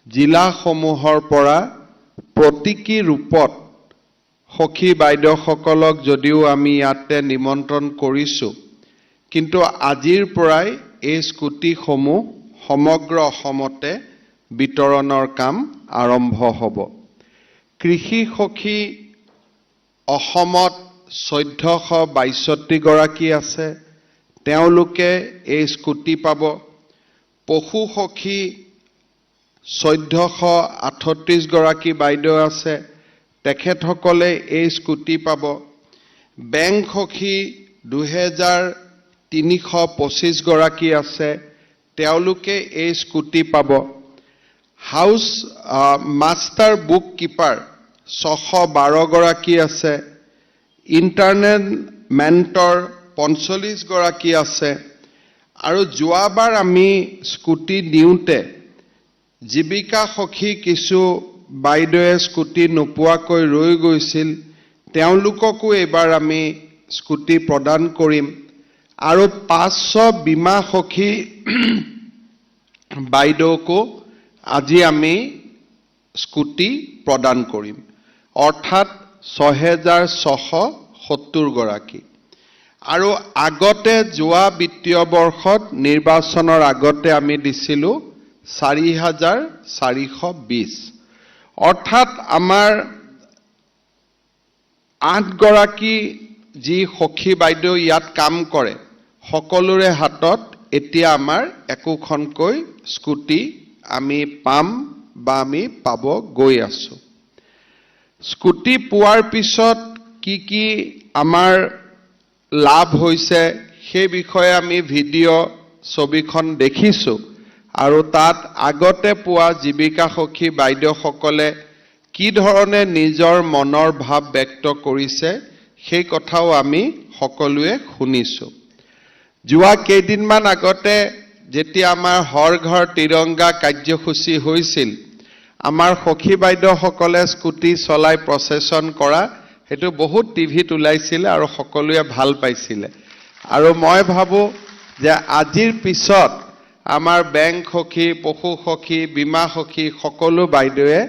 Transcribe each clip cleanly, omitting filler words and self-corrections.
জিলাসমূহৰ পৰা প্ৰতীকী ৰূপত সখী বাইদেউসকলক যদিও আমি ইয়াতে নিমন্ত্ৰণ কৰিছোঁ, কিন্তু আজিৰ পৰাই এই স্কুটিসমূহ সমগ্ৰ অসমতে বিতৰণৰ কাম আৰম্ভ হ'ব। কৃষি সখী অসমত 1462 গৰাকী আছে, তেওঁলোকে এই স্কুটি পাব। পশু সখী 1438 গৰাকী বাইদেউ আছে, তেখেতসকলে এই স্কুটি পাব। বেংক সখী 2325 গৰাকী আছে, তেওঁলোকে এই স্কুটি পাব। হাউচ মাষ্টাৰ বুক কিপাৰ 612 গৰাকী আছে, ইণ্টাৰনেট মেণ্টৰ 45 গৰাকী আছে। আৰু যোৱাবাৰ আমি স্কুটি দিওঁতে জীৱিকা সখী কিছু বাইদেৱে স্কুটি নোপোৱাকৈ ৰৈ গৈছিল, তেওঁলোককো এইবাৰ আমি স্কুটি প্ৰদান কৰিম। আৰু 500 বীমা সখী বাইদেউকো আজি আমি স্কুটি প্ৰদান কৰিম, অৰ্থাৎ 6670 গৰাকী। আৰু আগতে যোৱা বিত্তীয় বৰ্ষত নিৰ্বাচনৰ আগতে আমি দিছিলোঁ 4420, অৰ্থাৎ আমাৰ 8 গৰাকী যি সখী বাইদেউ ইয়াত কাম কৰে, সকলোৰে হাতত এতিয়া আমাৰ একোখনকৈ স্কুটি আমি পাম বা আমি পাব গৈ আছোঁ। স্কুটি পোৱাৰ পিছত কি আমাৰ লাভ হৈছে সেই বিষয়ে আমি ভিডিঅ' ছবিখন দেখিছোঁ। আৰু তাত আগতে পোৱা জীৱিকা সখী বাইদেউসকলে কি ধৰণে নিজৰ মনৰ ভাৱ ব্যক্ত কৰিছে সেই কথাও আমি সকলোৱে শুনিছোঁ। যোৱা কেইদিনমান আগতে যেতিয়া আমাৰ হৰ ঘৰ তিৰংগা কাৰ্যসূচী হৈছিল, আমাৰ সখী বাইদেউসকলে স্কুটি চলাই প্ৰচেছন কৰা সেইটো বহুত টিভিত ওলাইছিলে আৰু সকলোৱে ভাল পাইছিলে। আৰু মই ভাবোঁ যে আজিৰ পিছত আমাৰ বেংক সখী, পশু সখী, বীমা সখী সকলো বাইদেৱে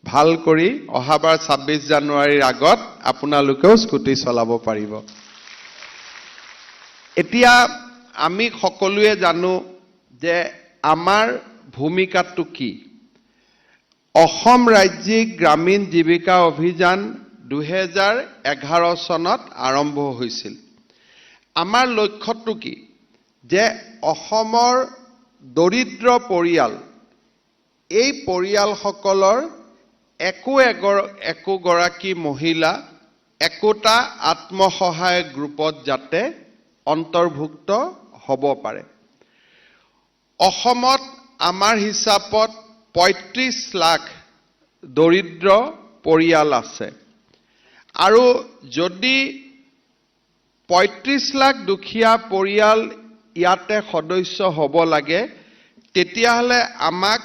ভাল কৰি অহাবাৰ 26 জানুৱাৰীৰ আগত আপোনালোকেও স্কুটি চলাব পাৰিব। এতিয়া আমি সকলোৱে জানো যে আমাৰ ভূমিকাটো কি। অসম ৰাজ্যিক গ্ৰামীণ জীৱিকা অভিযান 2011 চনত আৰম্ভ হৈছিল। আমাৰ লক্ষ্যটো কি যে অসমৰ দৰিদ্ৰ পৰিয়াল, এই পৰিয়ালসকলৰ একোগৰাকী মহিলা একোটা আত্মসহায়ক গ্ৰুপত যাতে অন্তৰ্ভুক্ত হ'ব পাৰে। অসমত আমাৰ হিচাপত 35 লাখ দৰিদ্ৰ পৰিয়াল আছে। আৰু যদি 35 লাখ দুখীয়া পৰিয়াল ইয়াতে সদস্য হ'ব লাগে, তেতিয়াহ'লে আমাক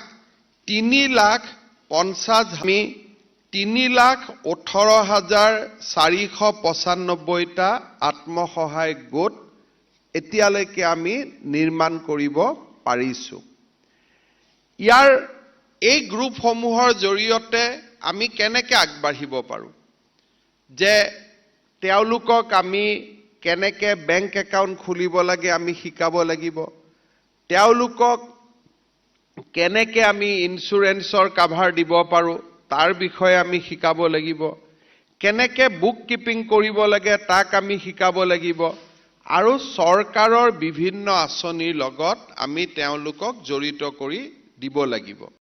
3,18,495টা আত্মসহায়ক গোট এতিয়ালৈকে আমি নিৰ্মাণ কৰিব পাৰিছোঁ। এই গ্ৰুপসমূহৰ জৰিয়তে আমি কেনেকৈ আগবাঢ়িব পাৰোঁ, যে তেওঁলোকক আমি কেনেকৈ বেংক একাউণ্ট খুলিব লাগে আমি শিকাব লাগিব, তেওঁলোকক কেনেকৈ আমি ইঞ্চুৰেঞ্চৰ কাভাৰ দিব পাৰোঁ তাৰ বিষয়ে আমি শিকাব লাগিব, কেনেকৈ বুক কিপিং কৰিব লাগে তাক আমি শিকাব লাগিব, আৰু চৰকাৰৰ বিভিন্ন আঁচনিৰ লগত আমি তেওঁলোকক জড়িত কৰি দিব লাগিব।